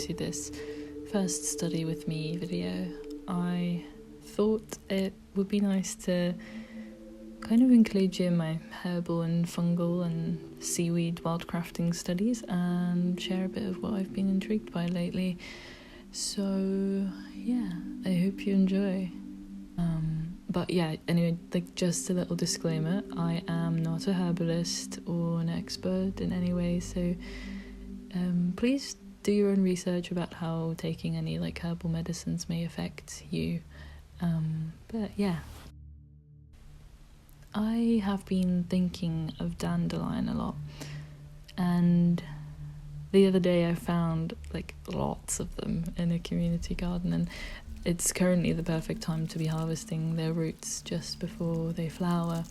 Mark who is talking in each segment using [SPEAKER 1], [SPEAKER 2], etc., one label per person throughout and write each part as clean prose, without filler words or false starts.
[SPEAKER 1] into this first study with me video, I thought it would be nice to kind of include you in my herbal and fungal and seaweed wildcrafting studies and share a bit of what I've been intrigued by lately. So yeah, I hope you enjoy. But yeah, anyway, like just a little disclaimer, I am not a herbalist or an expert in any way, so please do your own research about how taking any like herbal medicines may affect you. But yeah, I have been thinking of dandelion a lot, and the other day I found like lots of them in a community garden, and it's currently the perfect time to be harvesting their roots just before they flower.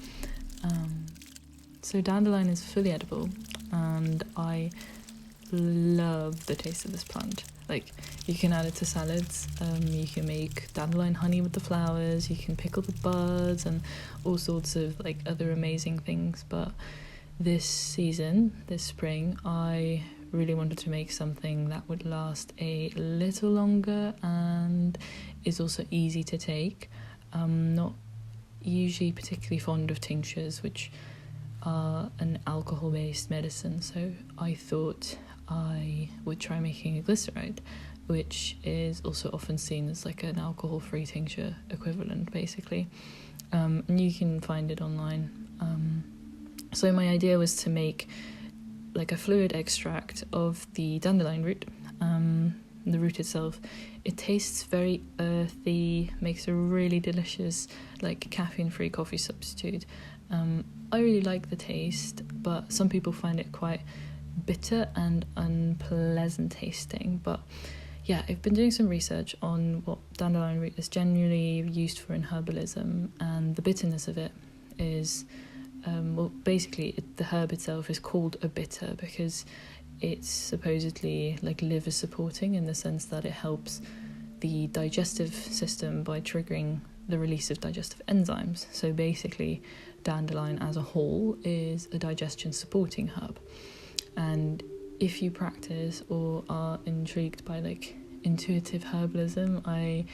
[SPEAKER 1] So dandelion is fully edible, and I love the taste of this plant. Like, you can add it to salads, you can make dandelion honey with the flowers, you can pickle the buds and all sorts of like other amazing things. But this spring, I really wanted to make something that would last a little longer and is also easy to take. I'm not usually particularly fond of tinctures, which are an alcohol-based medicine, so I thought I would try making a glycerite, which is also often seen as like an alcohol-free tincture equivalent, basically. And you can find it online. So my idea was to make like a fluid extract of the dandelion root. The root itself, it tastes very earthy, makes a really delicious like caffeine-free coffee substitute. I really like the taste, but some people find it quite bitter and unpleasant tasting. But yeah, I've been doing some research on what dandelion root is generally used for in herbalism, and the bitterness of it is basically the herb itself is called a bitter because it's supposedly like liver supporting, in the sense that it helps the digestive system by triggering the release of digestive enzymes. So basically, dandelion as a whole is a digestion supporting herb. And if you practice or are intrigued by like intuitive herbalism, I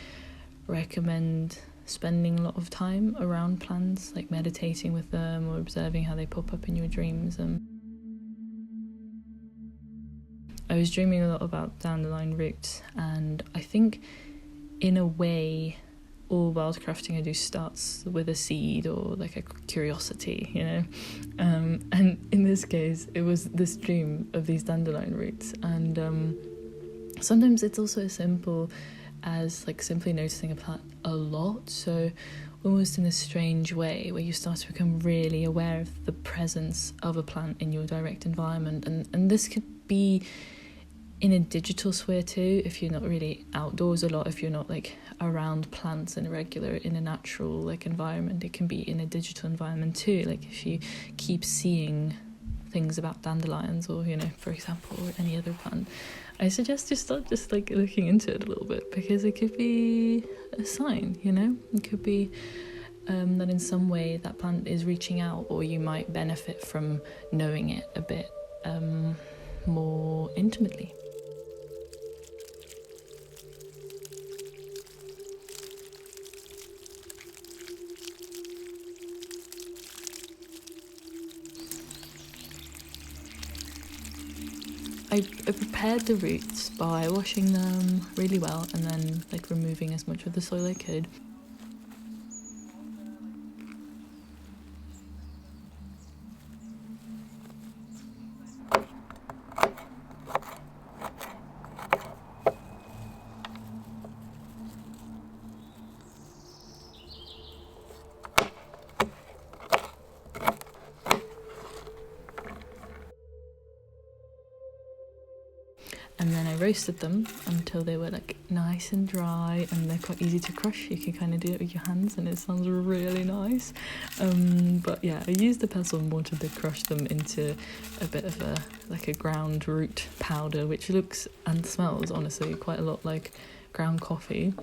[SPEAKER 1] recommend spending a lot of time around plants, like meditating with them or observing how they pop up in your dreams. I was dreaming a lot about dandelion roots, and I think in a way all wildcrafting I do starts with a seed or like a curiosity, you know. And in this case, it was this dream of these dandelion roots. And sometimes it's also as simple as like simply noticing a plant a lot, so almost in a strange way, where you start to become really aware of the presence of a plant in your direct environment. And this could be in a digital sphere too, if you're not really outdoors a lot, if you're not like around plants in a natural like environment. It can be in a digital environment too, like if you keep seeing things about dandelions or, you know, for example, or any other plant, I suggest you start just like looking into it a little bit, because it could be a sign, you know. It could be that in some way that plant is reaching out, or you might benefit from knowing it a bit more intimately. I prepared the roots by washing them really well and then like removing as much of the soil I could. And then I roasted them until they were like nice and dry, and they're quite easy to crush. You can kind of do it with your hands and it sounds really nice. But yeah, I used the pestle and wanted to crush them into a bit of a ground root powder, which looks and smells honestly quite a lot like ground coffee.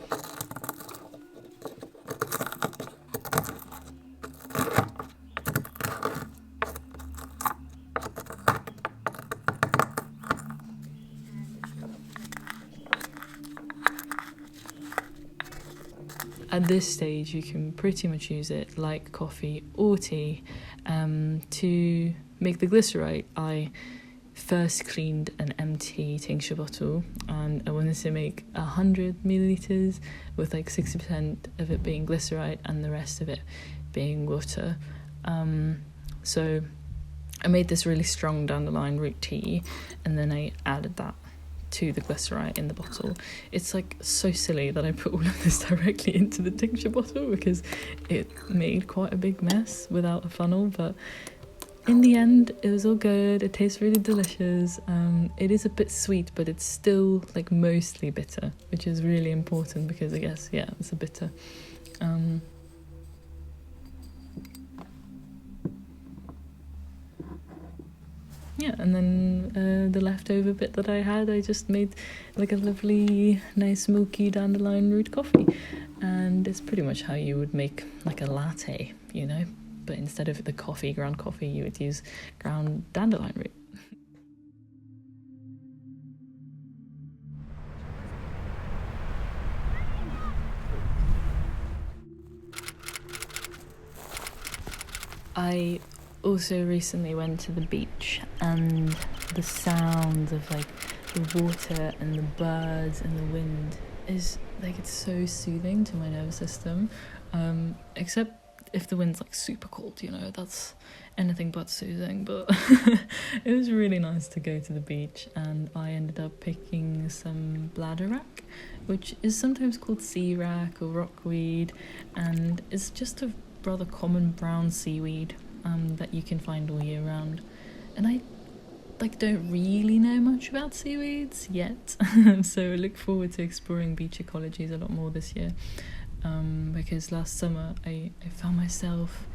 [SPEAKER 1] at this stage you can pretty much use it like coffee or tea. To make the glycerite, I first cleaned an empty tincture bottle, and I wanted to make 100 milliliters with like 60% of it being glycerite and the rest of it being water. So I made this really strong dandelion root tea, and then I added that to the glycerite in the bottle. It's like so silly that I put all of this directly into the tincture bottle because it made quite a big mess without a funnel, but in the end it was all good. It tastes really delicious. It is a bit sweet, but it's still like mostly bitter, which is really important because I guess, yeah, it's a bitter. Yeah, and then the leftover bit that I had, I just made like a lovely, nice, milky dandelion root coffee. And it's pretty much how you would make like a latte, you know? But instead of the ground coffee, you would use ground dandelion root. I also recently went to the beach, and the sounds of like the water and the birds and the wind is like, it's so soothing to my nervous system. Except if the wind's like super cold, you know, that's anything but soothing. But it was really nice to go to the beach, and I ended up picking some bladderwrack, which is sometimes called sea wrack or rockweed, and it's just a rather common brown seaweed that you can find all year round. And I like don't really know much about seaweeds yet, so I look forward to exploring beach ecologies a lot more this year, because last summer I found myself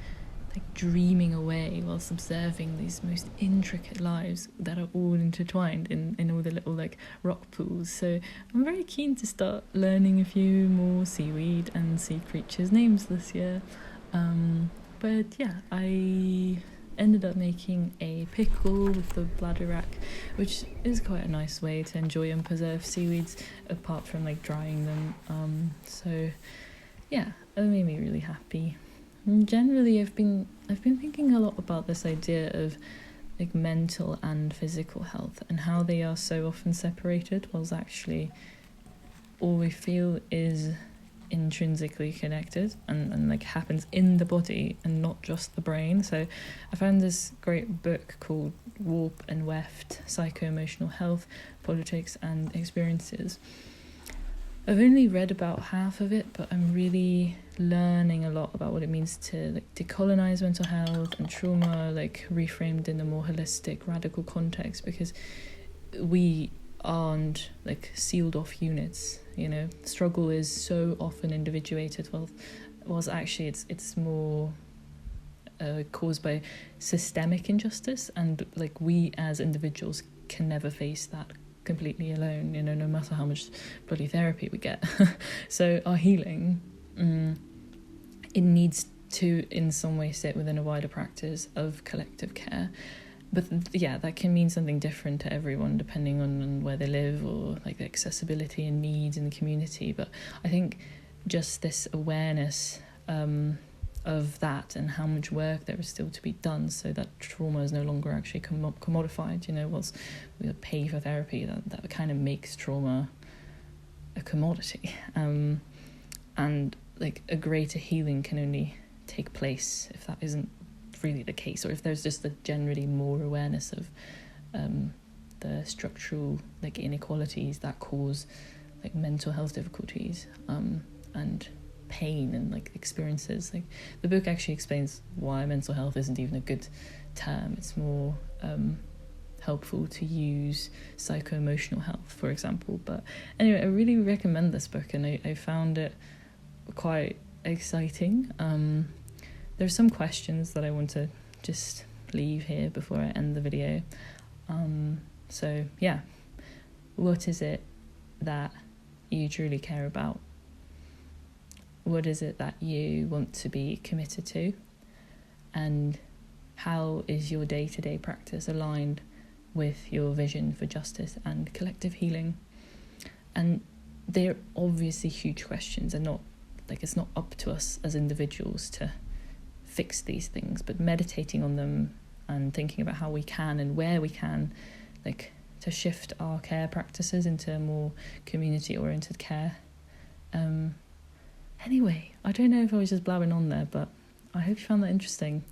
[SPEAKER 1] like dreaming away whilst observing these most intricate lives that are all intertwined in all the little like rock pools. So I'm very keen to start learning a few more seaweed and sea creatures names this year. But yeah, I ended up making a pickle with the bladderwrack, which is quite a nice way to enjoy and preserve seaweeds apart from like drying them. So yeah, it made me really happy. And generally, I've been thinking a lot about this idea of like mental and physical health and how they are so often separated, whilst actually all we feel is intrinsically connected and like happens in the body and not just the brain. So I found this great book called Warp and Weft: Psycho-Emotional Health, Politics and Experiences. I've only read about half of it, but I'm really learning a lot about what it means to like decolonize mental health and trauma, like reframed in a more holistic, radical context, because we aren't like sealed off units, you know. Struggle is so often individuated, whilst actually it's more caused by systemic injustice, and like we as individuals can never face that completely alone, you know, no matter how much bloody therapy we get. So our healing, it needs to in some way sit within a wider practice of collective care. But yeah, that can mean something different to everyone depending on where they live or like the accessibility and needs in the community. But I think just this awareness of that and how much work there is still to be done so that trauma is no longer actually commodified, you know, whilst we pay for therapy, that kind of makes trauma a commodity. And like a greater healing can only take place if that isn't really the case, or if there's just a generally more awareness of the structural like inequalities that cause like mental health difficulties and pain and like experiences. Like the book actually explains why mental health isn't even a good term. It's more helpful to use psycho-emotional health, for example. But anyway, I really recommend this book, and I found it quite exciting. There's some questions that I want to just leave here before I end the video. So yeah, what is it that you truly care about? What is it that you want to be committed to? And how is your day-to-day practice aligned with your vision for justice and collective healing? And they're obviously huge questions and not like it's not up to us as individuals to fix these things, but meditating on them and thinking about how we can and where we can, like, to shift our care practices into more community-oriented care. Anyway, I don't know if I was just blabbing on there, but I hope you found that interesting.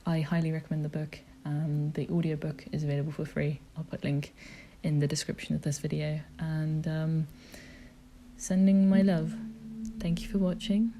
[SPEAKER 1] I highly recommend the book. The audiobook is available for free. I'll put a link in the description of this video. And sending my love. Thank you for watching.